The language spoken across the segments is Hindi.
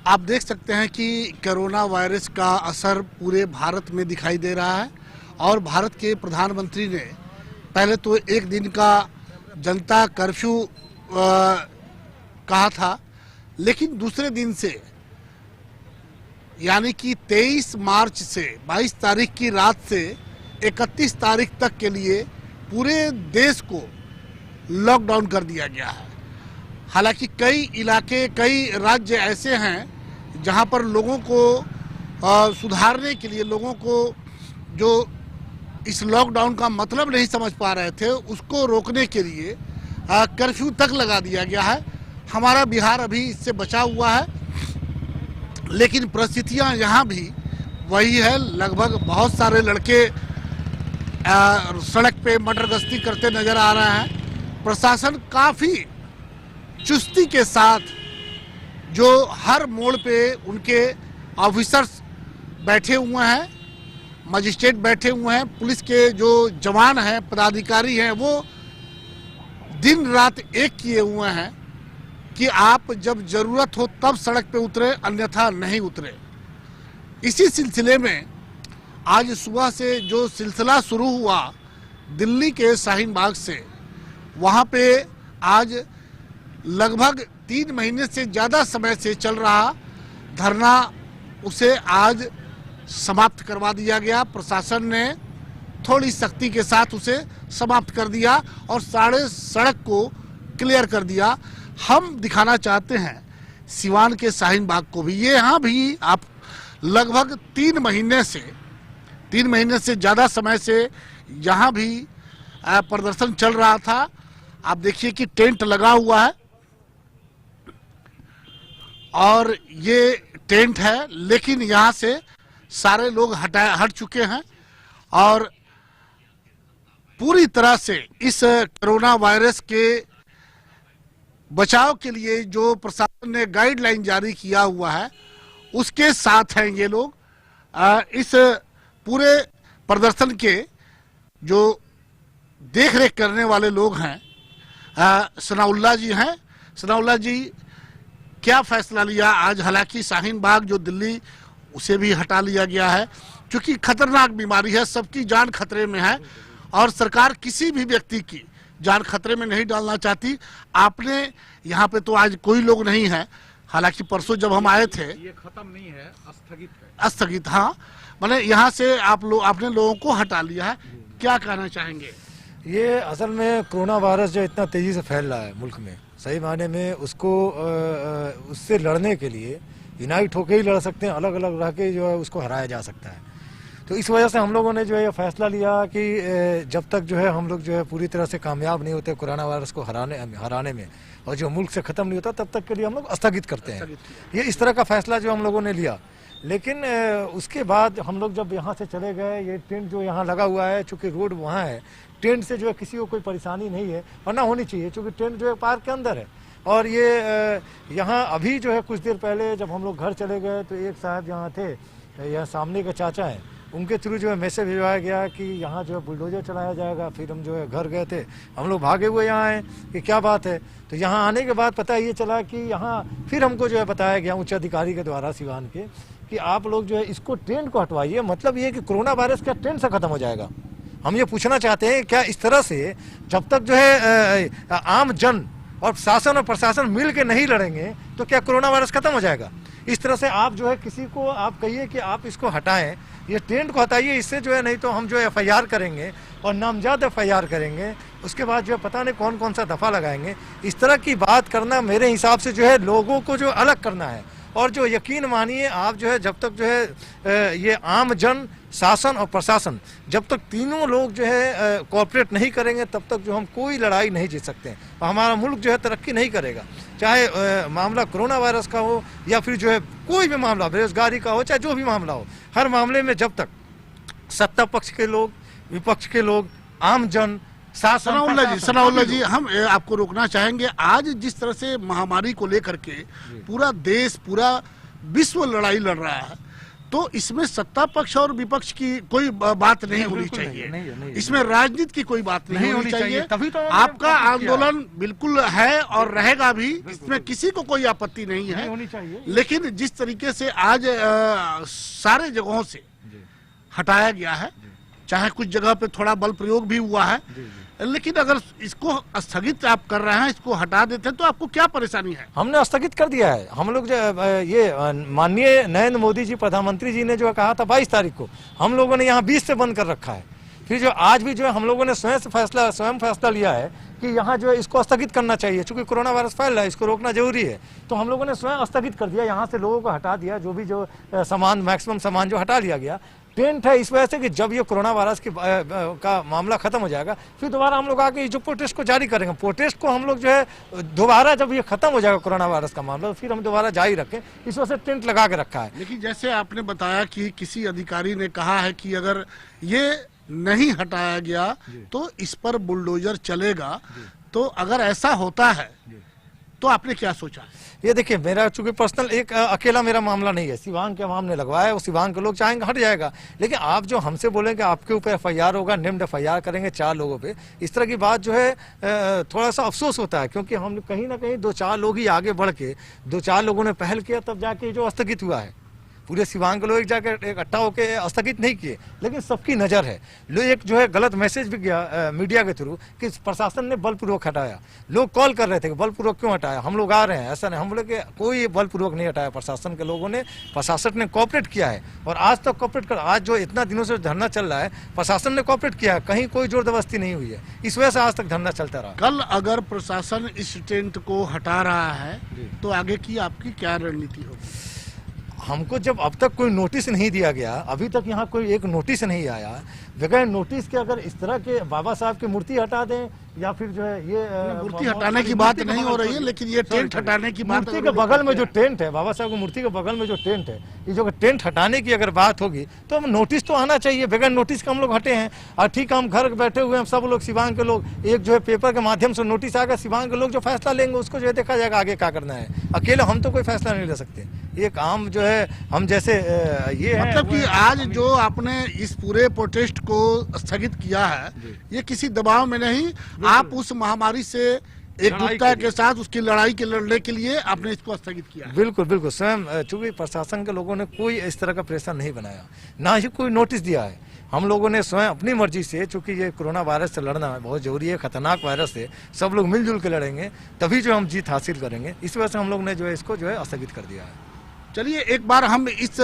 आप देख सकते हैं कि कोरोना वायरस का असर पूरे भारत में दिखाई दे रहा है और भारत के प्रधानमंत्री ने पहले तो एक दिन का जनता कर्फ्यू कहा था, लेकिन दूसरे दिन से यानी कि 23 मार्च से 22 तारीख की रात से 31 तारीख तक के लिए पूरे देश को लॉकडाउन कर दिया गया है। हालांकि कई इलाके, कई राज्य ऐसे हैं जहां पर लोगों को सुधारने के लिए, लोगों को जो इस लॉकडाउन का मतलब नहीं समझ पा रहे थे, उसको रोकने के लिए कर्फ्यू तक लगा दिया गया है। हमारा बिहार अभी इससे बचा हुआ है, लेकिन परिस्थितियां यहाँ भी वही है। लगभग बहुत सारे लड़के सड़क पे मटर गश्ती करते नजर आ रहे हैं। प्रशासन काफ़ी चुस्ती के साथ, जो हर मोड़ पे उनके ऑफिसर्स बैठे हुए हैं, मजिस्ट्रेट बैठे हुए हैं, पुलिस के जो जवान हैं, पदाधिकारी हैं, वो दिन रात एक किए हुए हैं कि आप जब जरूरत हो तब सड़क पे उतरे, अन्यथा नहीं उतरे। इसी सिलसिले में आज सुबह से जो सिलसिला शुरू हुआ दिल्ली के शाहीन बाग से, वहाँ पे आज लगभग 3 महीने से ज़्यादा समय से चल रहा धरना, उसे आज समाप्त करवा दिया गया। प्रशासन ने थोड़ी सख्ती के साथ उसे समाप्त कर दिया और सारे सड़क को क्लियर कर दिया। हम दिखाना चाहते हैं सिवान के शाहीन बाग को भी। ये यहाँ भी आप लगभग 3 महीने से ज़्यादा समय से यहाँ भी प्रदर्शन चल रहा था। आप देखिए कि टेंट लगा हुआ है और ये टेंट है, लेकिन यहाँ से सारे लोग हट चुके हैं और पूरी तरह से इस कोरोना वायरस के बचाव के लिए जो प्रशासन ने गाइडलाइन जारी किया हुआ है, उसके साथ हैं ये लोग। इस पूरे प्रदर्शन के जो देख रेख करने वाले लोग हैं, सनाउल्लाह जी हैं। सनाउल्लाह जी, क्या फैसला लिया आज? हालांकि शाहीन बाग जो दिल्ली, उसे भी हटा लिया गया है क्योंकि खतरनाक बीमारी है, सबकी जान खतरे में है और सरकार किसी भी व्यक्ति की जान खतरे में नहीं डालना चाहती। आपने यहाँ पे तो आज कोई लोग नहीं है, हालांकि परसों जब हम आए थे, ये खत्म नहीं है, स्थगित है। स्थगित, हाँ, मैंने यहाँ से आपने लोगों को हटा लिया है। क्या कहना चाहेंगे? ये असल में कोरोना वायरस जो इतना तेजी से फैल रहा है मुल्क में, सही मायने में उसको उससे लड़ने के लिए यूनाइट होकर ही लड़ सकते हैं, अलग अलग रह के जो है उसको हराया जा सकता है। तो इस वजह से हम लोगों ने जो है ये फैसला लिया कि जब तक जो है हम लोग जो है पूरी तरह से कामयाब नहीं होते कोरोना वायरस को हराने में और जो मुल्क से ख़त्म नहीं होता, तब तक के लिए हम लोग स्थगित करते हैं। ये इस तरह का फैसला जो हम लोगों ने लिया। लेकिन उसके बाद हम लोग जब यहाँ से चले गए, ये टेंट जो यहाँ लगा हुआ है, चूँकि रोड वहाँ है, टेंट से जो है किसी को कोई परेशानी नहीं है और ना होनी चाहिए, चूँकि टेंट जो है पार्क के अंदर है। और ये यहाँ अभी जो है कुछ देर पहले जब हम लोग घर चले गए तो एक साहब यहाँ थे, यहाँ सामने के चाचा हैं, उनके थ्रू जो है मैसेज भिजवाया गया कि यहाँ जो है बुलडोजर चलाया जाएगा। फिर हम जो है घर गए थे, हम लोग भागे हुए यहाँ आए कि क्या बात है। तो यहाँ आने के बाद पता ये चला कि यहाँ फिर हमको जो है बताया गया उच्च अधिकारी के द्वारा सिवान के कि आप लोग जो है इसको टेंट को हटवाइए। मतलब ये कि कोरोना वायरस क्या टेंट से ख़त्म हो जाएगा? हम ये पूछना चाहते हैं क्या इस तरह से जब तक जो है आम जन और शासन और प्रशासन मिल के नहीं लड़ेंगे तो क्या कोरोना वायरस खत्म हो जाएगा? इस तरह से आप जो है किसी को आप कहिए कि आप इसको हटाएं, ये टेंट को हटाइए, इससे जो है नहीं तो हम जो है FIR करेंगे और नामजद FIR करेंगे। उसके बाद जो है पता नहीं कौन कौन सा दफ़ा लगाएंगे। इस तरह की बात करना मेरे हिसाब से जो है लोगों को जो अलग करना है। और जो यकीन मानिए आप जो है जब तक जो है ये आम जन, शासन और प्रशासन, जब तक तीनों लोग जो है कोऑपरेट नहीं करेंगे, तब तक जो हम कोई लड़ाई नहीं जीत सकते हैं और हमारा मुल्क जो है तरक्की नहीं करेगा। चाहे मामला कोरोना वायरस का हो या फिर जो है कोई भी मामला बेरोजगारी का हो, चाहे जो भी मामला हो, हर मामले में जब तक सत्ता पक्ष के लोग, विपक्ष के लोग, आम जन, सनाउल्लाह जी, हम आपको रोकना चाहेंगे। आज जिस तरह से महामारी को लेकर के पूरा देश, पूरा विश्व लड़ाई लड़ रहा है, तो इसमें सत्ता पक्ष और विपक्ष की कोई बात नहीं होनी बिल्कुल चाहिए, नहीं, इसमें राजनीति की कोई बात नहीं होनी चाहिए। तभी तो आपका आंदोलन बिल्कुल है और रहेगा भी, इसमें किसी को कोई आपत्ति नहीं है, होनी चाहिए। लेकिन जिस तरीके से आज सारे जगहों से हटाया गया है, चाहे कुछ जगह पे थोड़ा बल प्रयोग भी हुआ है, लेकिन अगर इसको स्थगित आप कर रहे हैं, इसको हटा देते हैं, तो आपको क्या परेशानी है? हमने स्थगित कर दिया है। हम लोग जो ये माननीय नरेंद्र मोदी जी प्रधानमंत्री जी ने जो कहा था 22 तारीख को, हम लोगों ने यहाँ 20 से बंद कर रखा है। फिर जो आज भी जो है हम लोगों ने स्वयं फैसला लिया है कि यहाँ जो है इसको स्थगित करना चाहिए, क्योंकि कोरोना वायरस फैल रहा है, इसको रोकना जरूरी है। तो हम लोगों ने स्वयं स्थगित कर दिया, यहाँ से लोगों को हटा दिया, जो भी जो सामान मैक्सिमम सामान जो हटा लिया गया। टेंट है इस वजह से कि जब ये कोरोना वायरस का मामला खत्म हो जाएगा, फिर दोबारा हम लोग आके जो प्रोटेस्ट को जारी करेंगे। प्रोटेस्ट को हम लोग जो है दोबारा जब ये खत्म हो जाएगा कोरोना वायरस का मामला, तो फिर हम दोबारा जारी रखें, इस वजह से टेंट लगा के रखा है। लेकिन जैसे आपने बताया कि किसी अधिकारी ने कहा है कि अगर ये नहीं हटाया गया तो इस पर बुलडोजर चलेगा, तो अगर ऐसा होता है तो आपने क्या सोचा है? ये देखिए, मेरा चूंकि पर्सनल एक अकेला मेरा मामला नहीं है, सिवान के अवाम ने लगवाया है, वो सिवान के लोग चाहेंगे हट जाएगा। लेकिन आप जो हमसे बोलेंगे आपके ऊपर FIR होगा, निम्न FIR करेंगे 4 लोगों पे, इस तरह की बात जो है थोड़ा सा अफसोस होता है, क्योंकि हम कहीं ना कहीं 2-4 लोग ही आगे बढ़ के 2-4 लोगों ने पहल किया, तब जाके जो स्थगित हुआ है। पूरे सिवान के लोग एक जाकर इकट्ठा होकर स्थगित नहीं किए, लेकिन सबकी नज़र है। लोग एक जो है गलत मैसेज भी गया मीडिया के थ्रू कि प्रशासन ने बलपूर्वक हटाया। लोग कॉल कर रहे थे कि बलपूर्वक क्यों हटाया, हम लोग आ रहे हैं, ऐसा नहीं। हम लोग कोई बलपूर्वक नहीं हटाया, प्रशासन के लोगों ने, प्रशासन ने कोऑपरेट किया है और आज तक कोऑपरेट कर, आज जो इतना दिनों से धरना चल रहा है, प्रशासन ने कोऑपरेट किया है, कहीं कोई जोर जबरदस्ती नहीं हुई है, इस वजह से आज तक धरना चलता रहा। कल अगर प्रशासन इस टेंट को हटा रहा है तो आगे की आपकी क्या रणनीति होगी? हमको जब अब तक कोई नोटिस नहीं दिया गया, अभी तक यहाँ कोई एक नोटिस नहीं आया, बगैर नोटिस के अगर इस तरह के बाबा साहब की मूर्ति हटा दें या फिर जो है ये मूर्ति हटाने की बात नहीं हो रही है, लेकिन ये टेंट हटाने की बात, मूर्ति के बगल में जो टेंट है, बाबा साहब की मूर्ति के बगल में जो टेंट है, ये जो टेंट हटाने की अगर बात होगी तो हम नोटिस तो आना चाहिए। बगैर नोटिस के हम लोग हटे हैं, और ठीक है, हम घर बैठे हुए हैं सब लोग, सिवान के लोग, एक जो है पेपर के माध्यम से नोटिस आएगा, सिवान के लोग जो फैसला लेंगे उसको जो है देखा जाएगा आगे क्या करना है। अकेले हम तो कोई फैसला नहीं ले सकते, एक आम जो है हम जैसे ये मतलब कि आज जो आपने इस पूरे प्रोटेस्ट को स्थगित किया है, ये किसी दबाव में नहीं, आप उस महामारी से एकजुटता के साथ उसकी लड़ाई के लड़ने के लिए आपने इसको स्थगित किया है। बिल्कुल बिल्कुल, स्वयं चूंकि प्रशासन के लोगों ने कोई इस तरह का प्रेशर नहीं बनाया, ना ही कोई नोटिस दिया है। हम लोगों ने स्वयं अपनी मर्जी से, चूंकि ये कोरोना वायरस से लड़ना बहुत जरूरी है, खतरनाक वायरस है, सब लोग मिलजुल के लड़ेंगे तभी जो हम जीत हासिल करेंगे, इस वजह से हम लोग ने जो है इसको जो है स्थगित कर दिया है। चलिए एक बार हम इस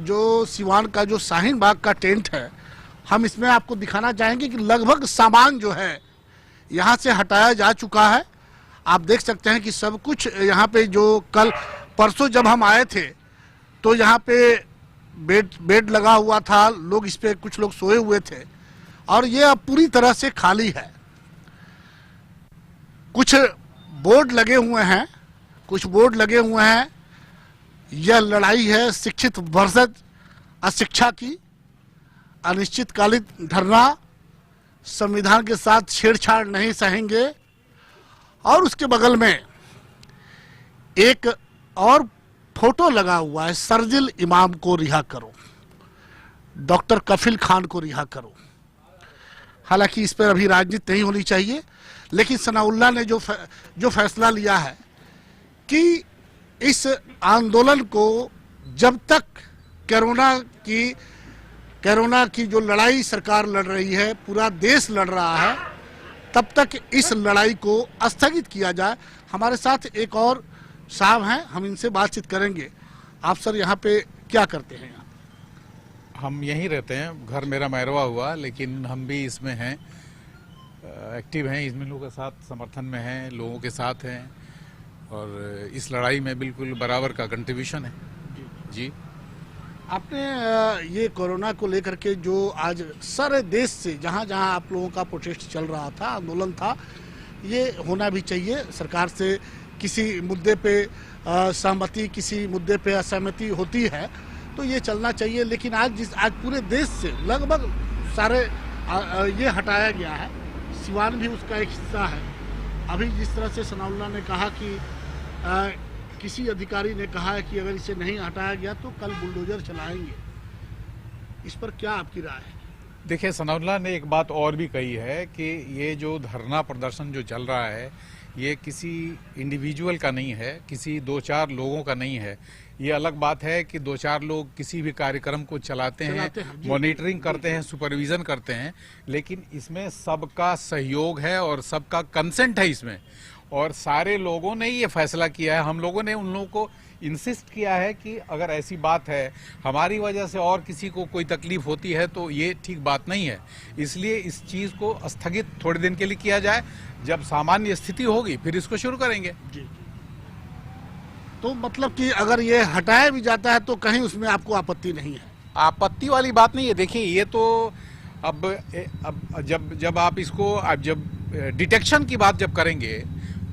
जो सिवान का जो शाहीन बाग का टेंट है, हम इसमें आपको दिखाना चाहेंगे कि लगभग सामान जो है यहाँ से हटाया जा चुका है। आप देख सकते हैं कि सब कुछ यहाँ पे, जो कल परसों जब हम आए थे तो यहाँ पे बेड लगा हुआ था, लोग इस पे कुछ लोग सोए हुए थे, और ये अब पूरी तरह से खाली है। कुछ बोर्ड लगे हुए हैं, यह लड़ाई है शिक्षित वर्सेस अशिक्षा की, अनिश्चितकालीन धरना, संविधान के साथ छेड़छाड़ नहीं सहेंगे। और उसके बगल में एक और फोटो लगा हुआ है, शर्जिल इमाम को रिहा करो, डॉक्टर कफिल खान को रिहा करो। हालांकि इस पर अभी राजनीति नहीं होनी चाहिए, लेकिन सनाउल्लाह ने जो फैसला लिया है कि इस आंदोलन को जब तक कोरोना की जो लड़ाई सरकार लड़ रही है, पूरा देश लड़ रहा है, तब तक इस लड़ाई को स्थगित किया जाए। हमारे साथ एक और साहब हैं, हम इनसे बातचीत करेंगे। आप सर यहाँ पे क्या करते हैं? हम यहीं रहते हैं, घर मेरा मैरवा हुआ, लेकिन हम भी इसमें हैं, एक्टिव हैं, इसमें लोगों के साथ समर्थन में हैं, लोगों के साथ हैं, और इस लड़ाई में बिल्कुल बराबर का कंट्रीब्यूशन है। जी, आपने ये कोरोना को लेकर के जो आज सारे देश से जहाँ जहाँ आप लोगों का प्रोटेस्ट चल रहा था, आंदोलन था, ये होना भी चाहिए। सरकार से किसी मुद्दे पे सहमति, किसी मुद्दे पे असहमति होती है तो ये चलना चाहिए, लेकिन आज पूरे देश से लगभग सारे ये हटाया गया है, सिवान भी उसका एक हिस्सा है। अभी जिस तरह से सनाउल्लाह ने कहा कि किसी अधिकारी ने कहा है कि अगर इसे नहीं हटाया गया तो कल बुलडोजर चलाएंगे, इस पर क्या आपकी राय है? देखिए, सनाउल्लाह ने एक बात और भी कही है कि ये जो धरना प्रदर्शन जो चल रहा है ये किसी इंडिविजुअल का नहीं है, किसी 2-4 लोगों का नहीं है। ये अलग बात है कि 2-4 लोग किसी भी कार्यक्रम को चलाते हैं, मॉनिटरिंग करते हैं, सुपरविजन करते हैं, लेकिन इसमें सबका सहयोग है और सबका कंसेंट है इसमें। और सारे लोगों ने ये फैसला किया है। हम लोगों ने उन लोगों को इंसिस्ट किया है कि अगर ऐसी बात है, हमारी वजह से और किसी को कोई तकलीफ होती है तो ये ठीक बात नहीं है। इसलिए इस चीज़ को स्थगित थोड़े दिन के लिए किया जाए, जब सामान्य स्थिति होगी फिर इसको शुरू करेंगे। जी। तो मतलब कि अगर ये हटाया भी जाता है तो कहीं उसमें आपको आपत्ति नहीं है? आपत्ति वाली बात नहीं है। देखिए, ये तो अब जब आप इसको जब डिटेक्शन की बात जब करेंगे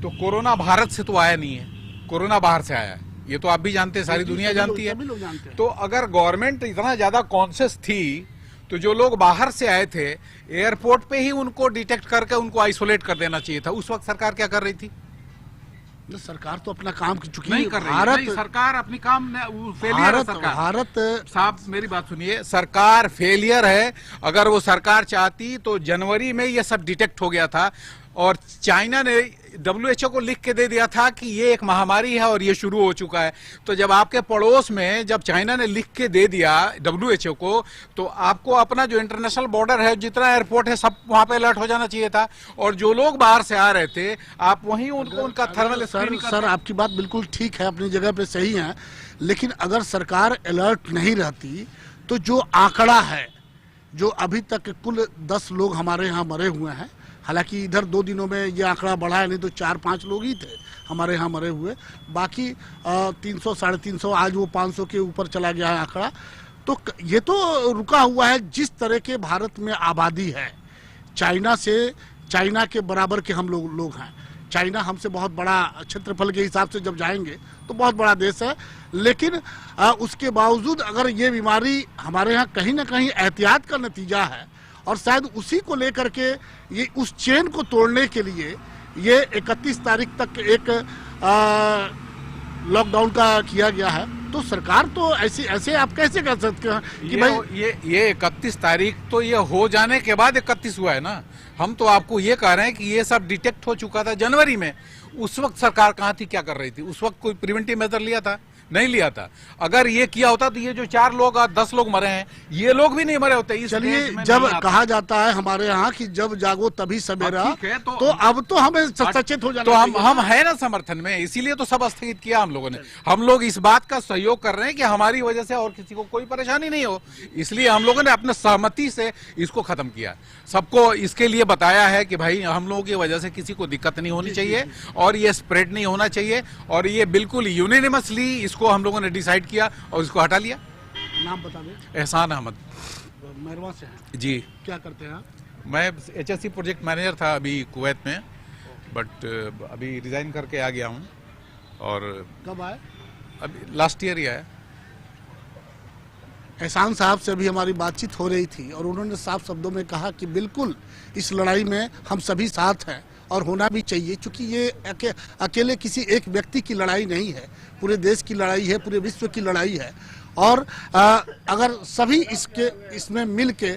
तो कोरोना भारत से तो आया नहीं है, कोरोना बाहर से आया है। ये तो आप भी जानते हैं, सारी दुनिया जानती है। तो अगर गवर्नमेंट इतना ज्यादा कॉन्शियस थी तो जो लोग बाहर से आए थे एयरपोर्ट पे ही उनको डिटेक्ट करके उनको आइसोलेट कर देना चाहिए था। उस वक्त सरकार क्या कर रही थी? सरकार तो अपना काम की चुकी नहीं कर रही है। नहीं, सरकार अपनी काम फेलियर है। सरकार, भारत साहब मेरी बात सुनिए, सरकार फेलियर है। अगर वो सरकार चाहती तो जनवरी में ये सब डिटेक्ट हो गया था। और चाइना ने WHO को लिख के दे दिया था कि ये एक महामारी है और ये शुरू हो चुका है। तो जब आपके पड़ोस में जब चाइना ने लिख के दे दिया WHO को, तो आपको अपना जो इंटरनेशनल बॉर्डर है, जितना एयरपोर्ट है, सब वहां पे अलर्ट हो जाना चाहिए था। और जो लोग बाहर से आ रहे थे आप वहीं उनको उनका थर्मल स्क्रीनिंग सर आपकी बात बिल्कुल ठीक है, अपनी जगह पे सही है, लेकिन अगर सरकार अलर्ट नहीं रहती तो जो आंकड़ा है, जो अभी तक कुल 10 लोग हमारे यहाँ मरे हुए हैं, हालांकि इधर 2 दिनों में ये आंकड़ा बढ़ा है, नहीं तो 4-5 लोग ही थे हमारे यहाँ मरे हुए, बाकी 300-350, आज वो 500 के ऊपर चला गया है आंकड़ा। तो ये तो रुका हुआ है। जिस तरह के भारत में आबादी है, चाइना के बराबर के हम लोग हैं। चाइना हमसे बहुत बड़ा क्षेत्रफल के हिसाब से जब जाएंगे तो बहुत बड़ा देश है, लेकिन उसके बावजूद अगर ये बीमारी हमारे यहाँ कहीं ना कहीं एहतियात का नतीजा है, और शायद उसी को लेकर के ये उस चेन को तोड़ने के लिए ये 31 तारीख तक एक लॉकडाउन का किया गया है। तो सरकार तो ऐसे आप कैसे कर सकते हैं कि भाई ये 31 तारीख तो ये हो जाने के बाद 31 हुआ है ना। हम तो आपको ये कह रहे हैं कि ये सब डिटेक्ट हो चुका था जनवरी में। उस वक्त सरकार कहाँ थी, क्या कर रही थी? उस वक्त कोई प्रिवेंटिव मेजर लिया था? नहीं लिया था। अगर ये किया होता तो ये जो 4 लोग और 10 लोग मरे हैं, ये लोग भी नहीं मरे होते। चलिए, जब कहा जाता है हमारे यहाँ कि जब जागो तभी सवेरा, तो अब तो हमें सचेत हो जाना। तो हम है ना समर्थन में, इसीलिए तो सब स्थगित किया हम लोगों ने। हम लोग इस बात का सहयोग कर रहे हैं कि हमारी वजह से और किसी को कोई परेशानी नहीं हो, इसलिए हम लोगों ने अपने सहमति से इसको खत्म किया। सबको इसके लिए बताया है कि भाई हम लोगों की वजह से किसी को दिक्कत नहीं होनी चाहिए और ये स्प्रेड नहीं होना चाहिए, और ये बिल्कुल यूनिनिमसली इसको हम लोगों ने डिसाइड किया और इसको हटा लिया। नाम बता दें। एहसान अहमद, मैरवा से हैं जी। क्या करते हैं आप? मैं HSC प्रोजेक्ट मैनेजर था अभी कुवैत में, बट अभी रिजाइन करके आ गया हूँ। और कब आए? अभी लास्ट ईयर ही आया। एहसान साहब से अभी हमारी बातचीत हो रही थी और उन्होंने साफ शब्दों में कहा कि बिल्कुल इस लड़ाई में हम सभी साथ हैं और होना भी चाहिए, क्योंकि ये अकेले किसी एक व्यक्ति की लड़ाई नहीं है, पूरे देश की लड़ाई है, पूरे विश्व की लड़ाई है। और अगर सभी इसमें मिल के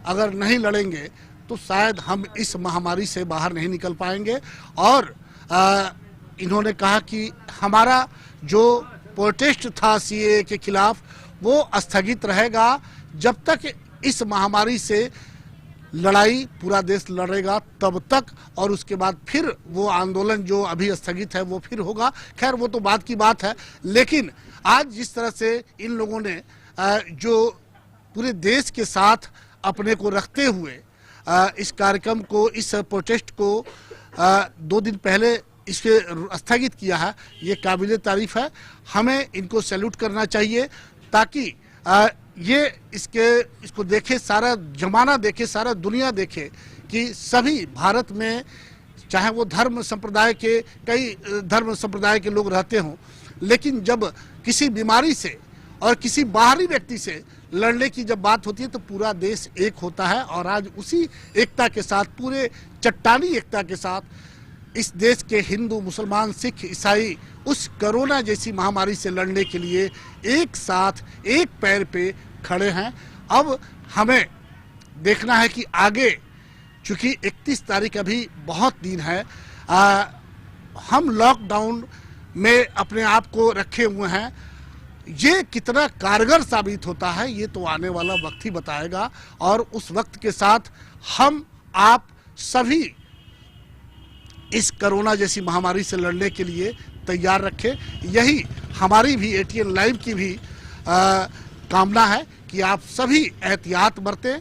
अगर नहीं लड़ेंगे तो शायद हम इस महामारी से बाहर नहीं निकल पाएंगे। और इन्होंने कहा कि हमारा जो प्रोटेस्ट था CAA के खिलाफ वो स्थगित रहेगा जब तक इस महामारी से लड़ाई पूरा देश लड़ेगा तब तक, और उसके बाद फिर वो आंदोलन जो अभी स्थगित है वो फिर होगा। खैर वो तो बात की बात है, लेकिन आज जिस तरह से इन लोगों ने जो पूरे देश के साथ अपने को रखते हुए इस कार्यक्रम को, इस प्रोटेस्ट को 2 दिन पहले इसके स्थगित किया है, ये काबिले तारीफ है। हमें इनको सैल्यूट करना चाहिए, ताकि ये इसको देखे सारा जमाना, देखे सारा दुनिया देखे कि सभी भारत में, चाहे वो धर्म संप्रदाय के, कई धर्म संप्रदाय के लोग रहते हों, लेकिन जब किसी बीमारी से और किसी बाहरी व्यक्ति से लड़ने की जब बात होती है तो पूरा देश एक होता है। और आज उसी एकता के साथ, पूरे चट्टानी एकता के साथ इस देश के हिंदू, मुसलमान, सिख, ईसाई उस कोरोना जैसी महामारी से लड़ने के लिए एक साथ एक पैर पे खड़े हैं। अब हमें देखना है कि आगे, चूंकि 31 तारीख अभी बहुत दिन है, हम लॉकडाउन में अपने आप को रखे हुए हैं। ये कितना कारगर साबित होता है ये तो आने वाला वक्त ही बताएगा, और उस वक्त के साथ हम आप सभी इस कोरोना जैसी महामारी से लड़ने के लिए तैयार रखें। यही हमारी भी ATN लाइव की भी कामना है कि आप सभी एहतियात बरतें,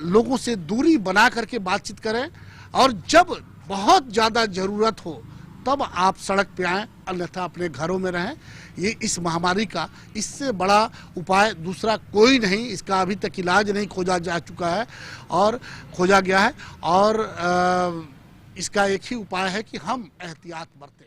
लोगों से दूरी बना करके बातचीत करें, और जब बहुत ज़्यादा ज़रूरत हो तब आप सड़क पे आएँ, अन्यथा अपने घरों में रहें। ये इस महामारी का इससे बड़ा उपाय दूसरा कोई नहीं, इसका अभी तक इलाज नहीं खोजा जा चुका है और खोजा गया है, और इसका एक ही उपाय है कि हम एहतियात बरतें।